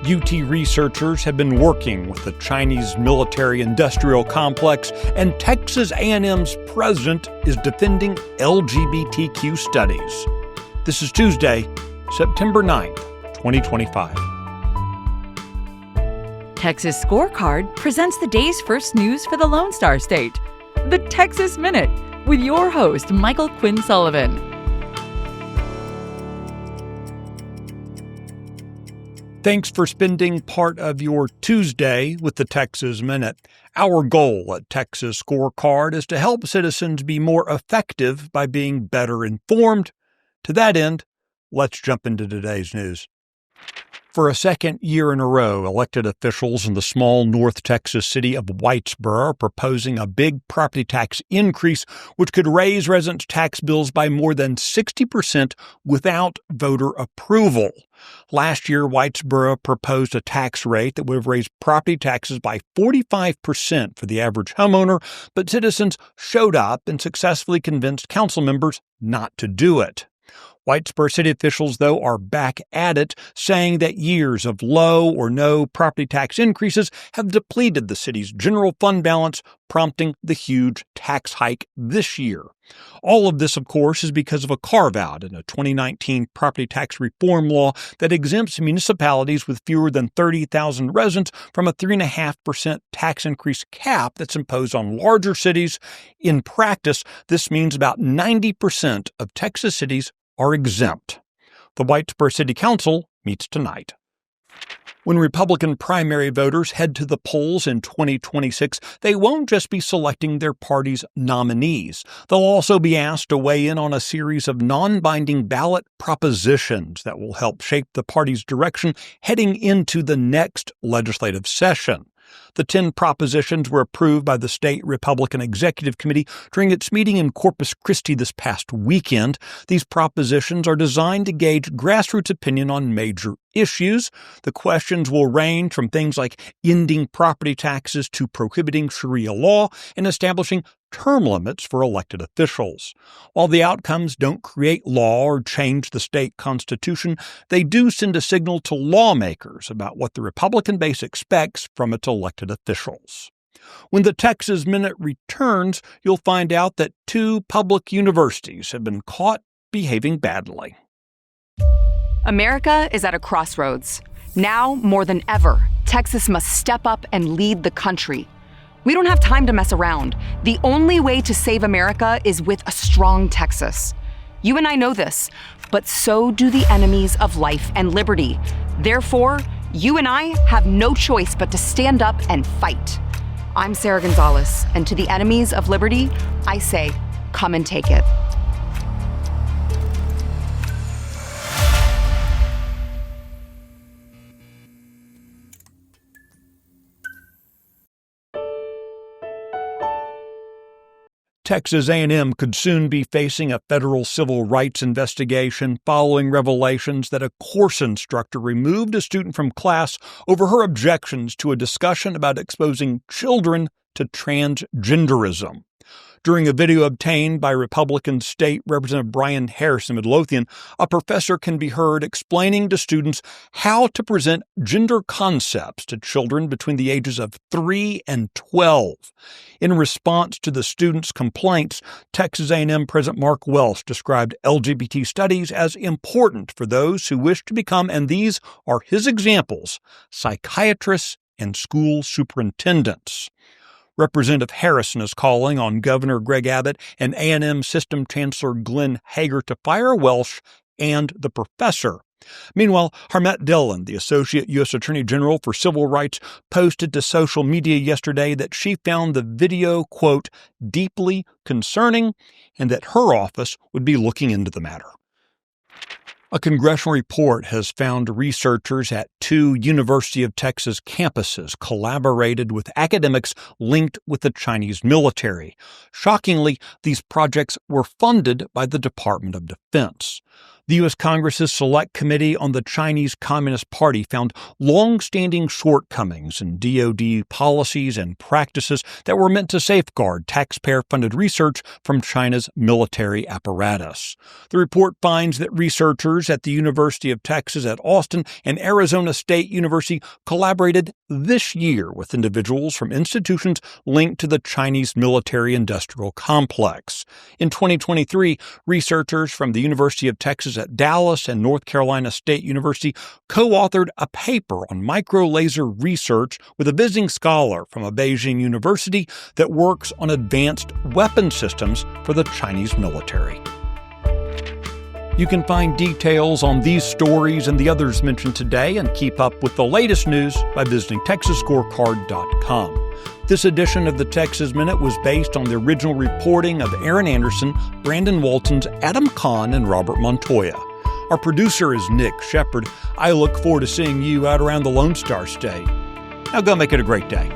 UT researchers have been working with the Chinese military-industrial complex, and Texas A&M's president is defending LGBTQ studies. This is Tuesday, September 9th, 2025. Texas Scorecard presents the day's first news for the Lone Star State. The Texas Minute, with your host, Michael Quinn Sullivan. Thanks for spending part of your Tuesday with the Texas Minute. Our goal at Texas Scorecard is to help citizens be more effective by being better informed. To that end, let's jump into today's news. For a second year in a row, elected officials in the small North Texas city of Whitesboro are proposing a big property tax increase, which could raise residents' tax bills by more than 60% without voter approval. Last year, Whitesboro proposed a tax rate that would have raised property taxes by 45% for the average homeowner, but citizens showed up and successfully convinced council members not to do it. Whitesboro city officials, though, are back at it, saying that years of low or no property tax increases have depleted the city's general fund balance, prompting the huge tax hike this year. All of this, of course, is because of a carve-out in a 2019 property tax reform law that exempts municipalities with fewer than 30,000 residents from a 3.5% tax increase cap that's imposed on larger cities. In practice, this means about 90% of Texas cities are exempt. The Whitesboro City Council meets tonight. When Republican primary voters head to the polls in 2026, they won't just be selecting their party's nominees. They'll also be asked to weigh in on a series of non-binding ballot propositions that will help shape the party's direction heading into the next legislative session. The 10 propositions were approved by the state Republican Executive Committee during its meeting in Corpus Christi this past weekend. These propositions are designed to gauge grassroots opinion on major issues. The questions will range from things like ending property taxes to prohibiting Sharia law and establishing term limits for elected officials. While the outcomes don't create law or change the state constitution, they do send a signal to lawmakers about what the Republican base expects from its elected officials. When the Texas Minute returns, you'll find out that 2 public universities have been caught behaving badly. America is at a crossroads. Now, more than ever, Texas must step up and lead the country. We don't have time to mess around. The only way to save America is with a strong Texas. You and I know this, but so do the enemies of life and liberty. Therefore, you and I have no choice but to stand up and fight. I'm Sarah Gonzalez, and to the enemies of liberty, I say, come and take it. Texas A&M could soon be facing a federal civil rights investigation following revelations that a course instructor removed a student from class over her objections to a discussion about exposing children to transgenderism. During a video obtained by Republican State Representative Brian Harris in Midlothian, a professor can be heard explaining to students how to present gender concepts to children between the ages of 3 and 12. In response to the students' complaints, Texas A&M President Mark Welsh described LGBT studies as important for those who wish to become, and these are his examples, psychiatrists and school superintendents. Representative Harrison is calling on Governor Greg Abbott and A&M System Chancellor Glenn Hager to fire Welsh and the professor. Meanwhile, Harmet Dillon, the Associate U.S. Attorney General for Civil Rights, posted to social media yesterday that she found the video, quote, deeply concerning, and that her office would be looking into the matter. A congressional report has found researchers at 2 University of Texas campuses collaborated with academics linked with the Chinese military. Shockingly, these projects were funded by the Department of Defense. The U.S. Congress's Select Committee on the Chinese Communist Party found long-standing shortcomings in DoD policies and practices that were meant to safeguard taxpayer-funded research from China's military apparatus. The report finds that researchers at the University of Texas at Austin and Arizona State University collaborated this year with individuals from institutions linked to the Chinese military-industrial complex. In 2023, researchers from the University of Texas at Dallas and North Carolina State University co-authored a paper on microlaser research with a visiting scholar from a Beijing university that works on advanced weapon systems for the Chinese military. You can find details on these stories and the others mentioned today and keep up with the latest news by visiting TexasScorecard.com. This edition of the Texas Minute was based on the original reporting of Aaron Anderson, Brandon Waltons, Adam Kahn, and Robert Montoya. Our producer is Nick Shepard. I look forward to seeing you out around the Lone Star State. Now go make it a great day.